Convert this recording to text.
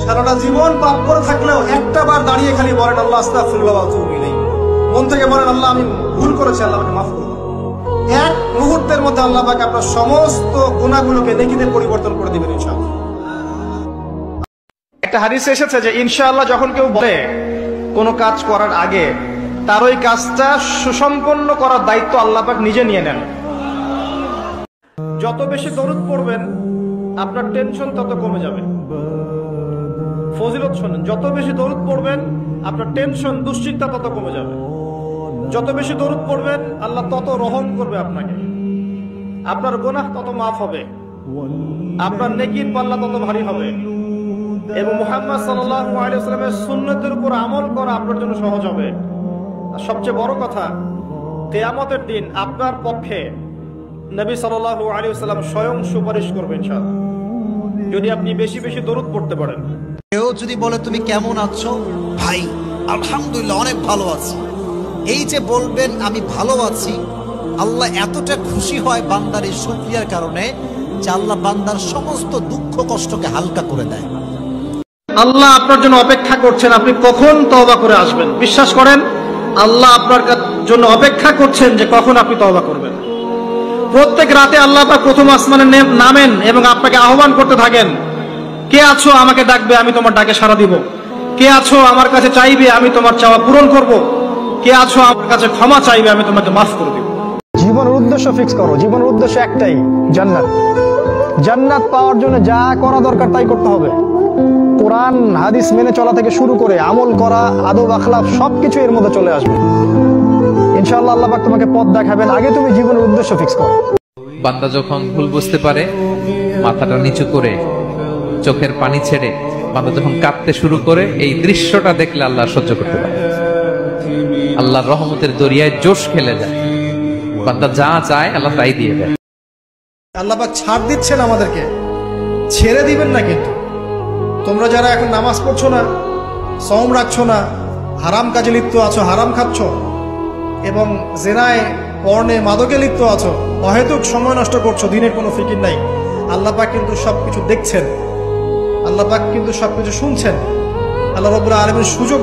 সারাটা জীবন পাপ করে থাকলেও একটা বার দাঁড়িয়ে খালি বলেন আল্লাহ আস্তাগফিরুল্লাহ ওয়া আতুবু ইলাইহি, মন থেকে বলেন আল্লাহ আমি ভুল করেছি, আল্লাহ আমাকে মাফ করে দাও, এক মুহূর্তের মধ্যে আল্লাহ পাক আপনার সমস্ত গুনাহগুলোকে নেকিতে পরিবর্তন করে দিবেন ইনশাআল্লাহ। একটা হাদিসে এসেছে যে ইনশাআল্লাহ যখন কেউ বলে কোনো কাজ করার আগে তার ওই কাজটা সুসম্পন্ন করার দায়িত্ব আল্লাহ পাক নিজে নিয়ে নেন। যত বেশি দরুদ পড়বেন আপনার টেনশন তত কমে যাবে। ফজিলত শোনেন, যত বেশি দরুদ পড়বেন আপনার টেনশন দুশ্চিন্তা তত কমে যাবে। যত বেশি দরুদ পড়বেন আল্লাহ তত রহম করবে আপনাকে, আপনার গুনাহ তত মাফ হবে, আপনার নেকির পাল্লা তত ভারী হবে এবং মুহাম্মদ সাল্লাল্লাহু আলাইহি ওয়াসাল্লামের সুন্নতের উপর আমল করা আপনার জন্য সহজ হবে। আর সবচেয়ে বড় কথা, কিয়ামতের দিন আপনার পক্ষে নবী সাল্লাল্লাহু আলাইহি ওয়াসাল্লাম স্বয়ং সুপারিশ করবেন ইনশাআল্লাহ, যদি আপনি বেশি বেশি দরুদ পড়তে পারেন। কেউ যদি বলে তুমি কেমন আছো, ভাই আলহামদুলিল্লাহ অনেক ভালো আছি, এই যে বলবেন আমি ভালো আছি, আল্লাহ এতটা খুশি হয় বান্দার এই শুকরিয়ার কারণে যে আল্লাহ বান্দার সমস্ত দুঃখ কষ্টকে হালকা করে দেয়। আল্লাহ আপনার জন্য অপেক্ষা করছেন, আপনি কখন তওবা করে আসবেন। বিশ্বাস করেন আল্লাহ আপনার জন্য অপেক্ষা করছেন যে কখন আপনি তওবা করবেন। প্রত্যেক রাতে আল্লাহ পাক প্রথম আসমানে নামেন এবং আপনাকে আহ্বান করতে থাকেন, কে আছো আমাকে ডাকবে, আমি তোমার ডাকে সাড়া দিব, কে আছো আমার কাছে চাইবে, আমি তোমার চাওয়া পূরণ করব, কে আছো আমার কাছে ক্ষমা চাইবে, আমি তোমাকে মাফ করে দিব। জীবনের উদ্দেশ্য ফিক্স করো, জীবনের উদ্দেশ্য একটাই, জান্নাত। জান্নাত পাওয়ার জন্য যা করা দরকার তাই করতে হবে। কোরআন হাদিস মেনে চলা থেকে শুরু করে আমল করা, আদব আখলাক সবকিছু এর মধ্যে চলে আসবে ইনশাআল্লাহ। আল্লাহ পাক তোমাকে পথ দেখাবেন, আগে তুমি জীবনের উদ্দেশ্য ফিক্স করো। বান্দা যখন ভুল বুঝতে পারে, মাথাটা নিচু করে চোখের পানি ছেড়ে বান্দা যখন কাঁদতে শুরু করে, এই দৃশ্যটা দেখলে আল্লাহ সহ্য করতে পারে। আল্লাহর রহমতের দরিয়ায় জোশ খেলে যায়, বান্দা যা চায় আল্লাহ তাই দিয়ে দেয়। আল্লাহ পাক ছাড় দিচ্ছেন আমাদেরকে, ছেড়ে দিবেন না। কিন্তু তোমরা যারা এখন নামাজ পড়ছো না, সওম রাখছো না, হারাম কাজে লিপ্ত আছো, হারাম খাচ্ছ এবং জেনায় পর্নে মাদকে লিপ্ত আছো, অহেতুক সময় নষ্ট করছো, দিনের কোনো ফিকির নাই, আল্লাহ পাক কিন্তু সবকিছু দেখছেন, আল্লাহ পাক কিন্তু সবকিছু শুনছেন। আল্লাহ রাব্বুল আলামিন সুযোগ